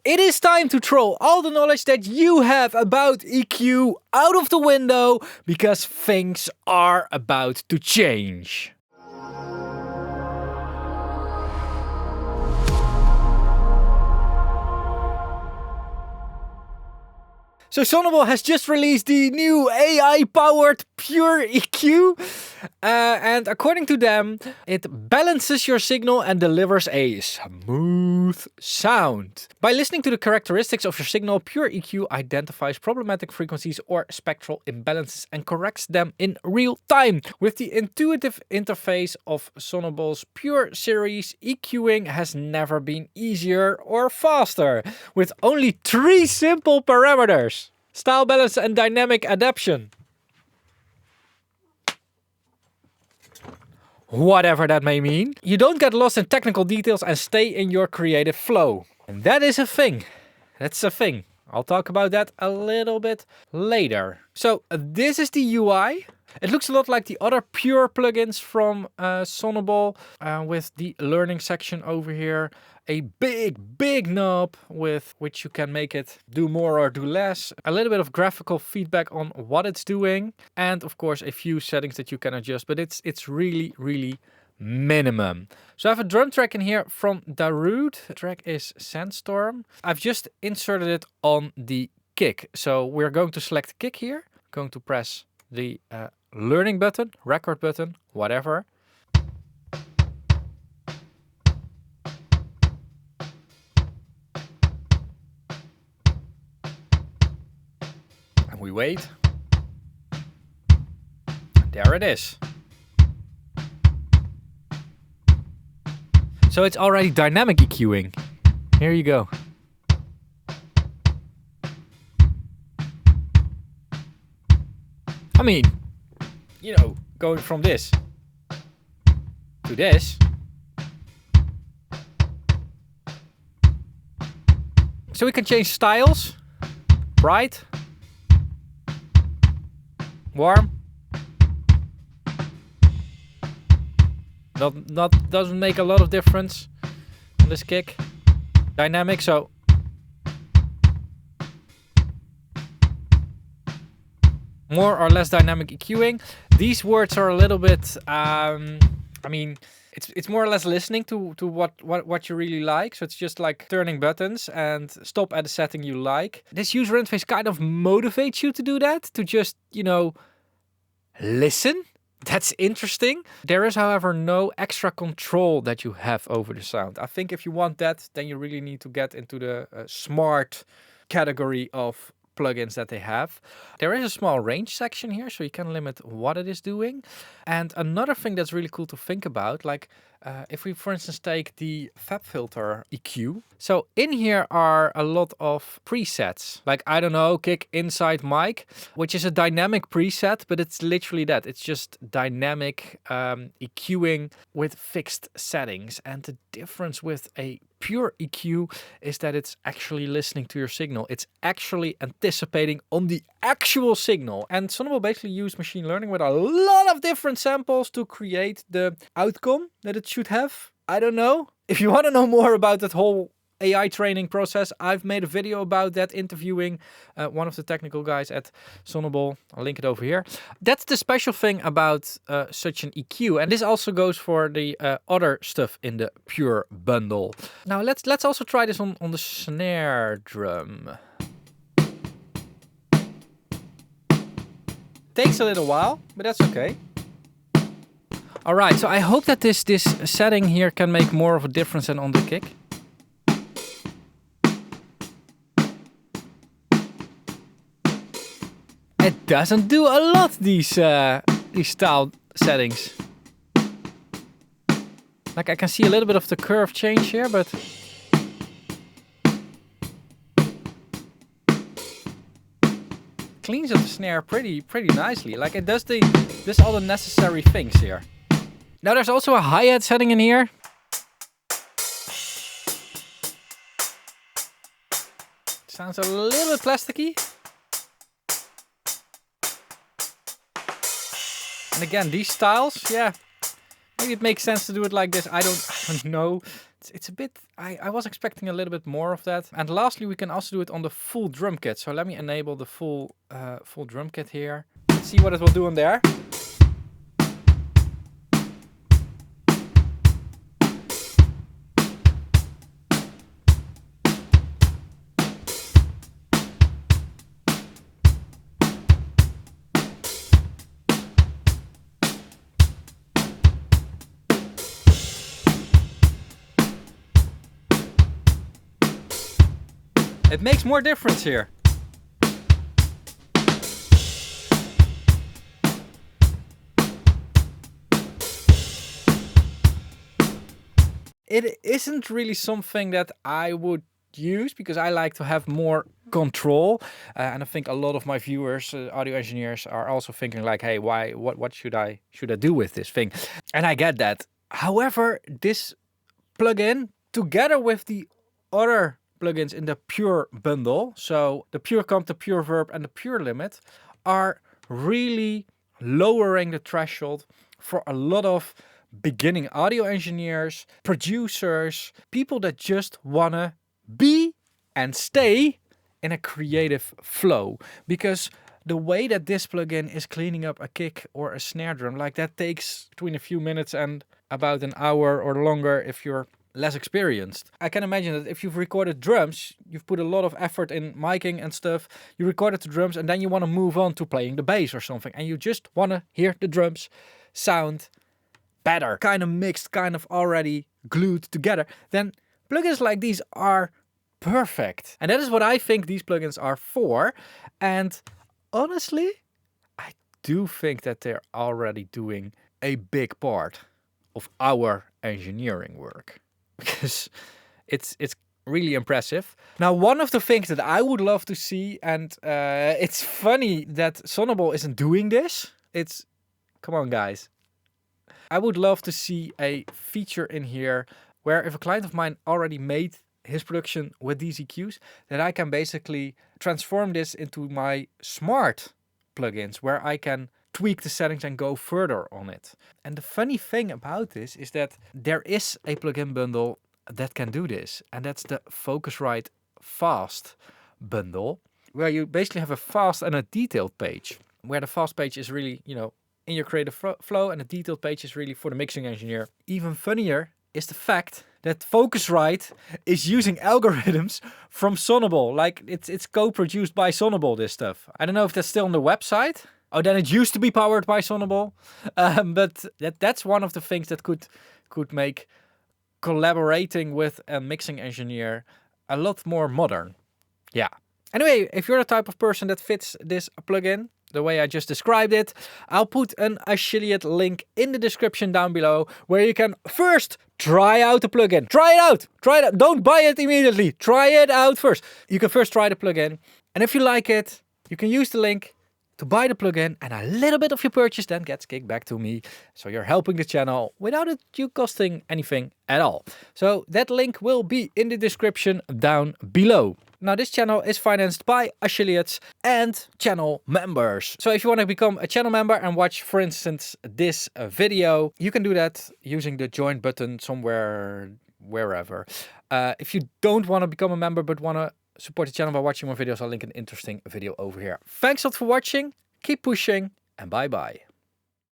it is time to throw all the knowledge that you have about EQ out of the window, because things are about to change. So Sonible has just released the new AI-powered Pure EQ. And according to them, it balances your signal and delivers a smooth sound. By listening to the characteristics of your signal, Pure EQ identifies problematic frequencies or spectral imbalances and corrects them in real time. With the intuitive interface of Sonible's Pure series, EQing has never been easier or faster. With only 3 simple parameters: style balance and dynamic adaptation. Whatever that may mean. You don't get lost in technical details and stay in your creative flow. And that is a thing. That's a thing. I'll talk about that a little bit later. So this is the UI. It looks a lot like the other Pure plugins from Sonible, with the learning section over here. A big knob with which you can make it do more or do less. A little bit of graphical feedback on what it's doing. And of course a few settings that you can adjust, but it's really minimum. So I have a drum track in here from Darude. The track is Sandstorm. I've just inserted it on the kick. So we're going to select kick here. Going to press the learning button, record button, whatever. And we wait. There it is. So it's already dynamic EQing. Here you go. I mean, you know, going from this to this. So we can change styles. Bright. Warm. Doesn't make a lot of difference on this kick. Dynamic, so more or less dynamic EQing. These words are a little bit, I mean, it's more or less listening to what you really like. So it's just like turning buttons and stop at a setting you like. This user interface kind of motivates you to do that, to just, you know, listen. That's interesting. There is, however, no extra control that you have over the sound. I think if you want that, then you really need to get into the smart category of plugins that they have. There is a small range section here, so you can limit what it is doing. And another thing that's really cool to think about, like if we, for instance, take the FabFilter EQ. So in here are a lot of presets, like, I don't know, kick inside mic, which is a dynamic preset, but it's literally that. It's just dynamic EQing with fixed settings. And the difference with a Pure EQ is that it's actually listening to your signal. It's actually anticipating on the actual signal. And Sonible basically used machine learning with a lot of different samples to create the outcome that it should have. I don't know. If you want to know more about that whole AI training process, I've made a video about that, interviewing one of the technical guys at Sonible. I'll link it over here. That's the special thing about such an EQ, and this also goes for the other stuff in the Pure bundle. Now let's also try this on the snare drum. Takes a little while, but that's okay. All right, so I hope that this setting here can make more of a difference than on the kick. It doesn't do a lot, these style settings. Like, I can see a little bit of the curve change here, but cleans up the snare pretty nicely. Like, it does all the necessary things here. Now there's also a hi-hat setting in here. Sounds a little bit plasticky. And again, these styles, yeah, maybe it makes sense to do it like this. I don't know. It's a bit, I was expecting a little bit more of that. And lastly, we can also do it on the full drum kit. So let me enable the full drum kit here. Let's see what it will do on there. It makes more difference here. It isn't really something that I would use because I like to have more control, and I think a lot of my viewers, audio engineers, are also thinking like, hey, what should I do with this thing? And I get that. However, this plugin, together with the other plugins in the Pure bundle, so the Pure Comp, the Pure Verb, and the Pure Limit, are really lowering the threshold for a lot of beginning audio engineers, producers, people that just wanna be and stay in a creative flow. Because the way that this plugin is cleaning up a kick or a snare drum, like that takes between a few minutes and about an hour or longer if you're less experienced. I can imagine that if you've recorded drums, you've put a lot of effort in miking and stuff, you recorded the drums and then you want to move on to playing the bass or something, and you just want to hear the drums sound better, kind of mixed, kind of already glued together, then plugins like these are perfect. And that is what I think these plugins are for. And honestly, I do think that they're already doing a big part of our engineering work, because it's really impressive. Now, one of the things that I would love to see, and it's funny that Sonible isn't doing this. Come on, guys. I would love to see a feature in here where if a client of mine already made his production with these EQs, that I can basically transform this into my smart plugins where I can tweak the settings and go further on it. And the funny thing about this is that there is a plugin bundle that can do this, and that's the Focusrite Fast bundle, where you basically have a fast and a detailed page, where the fast page is really, in your creative flow, and the detailed page is really for the mixing engineer. Even funnier is the fact that Focusrite is using algorithms from Sonible. Like it's co-produced by Sonible, this stuff. I don't know if that's still on the website. Oh, then it used to be powered by Sonible. But that's one of the things that could make collaborating with a mixing engineer a lot more modern. Yeah. Anyway, if you're the type of person that fits this plugin the way I just described it, I'll put an affiliate link in the description down below where you can first try out the plugin. Try it out. Don't buy it immediately. Try it out first. You can first try the plugin. And if you like it, you can use the link to buy the plugin, and a little bit of your purchase then gets kicked back to me. So you're helping the channel without it you costing anything at all. So that link will be in the description down below. Now, this channel is financed by affiliates and channel members. So if you want to become a channel member and watch, for instance, this video, you can do that using the join button somewhere, wherever. If you don't want to become a member but want to support the channel by watching more videos, I'll link an interesting video over here. Thanks a lot for watching, keep pushing, and bye bye.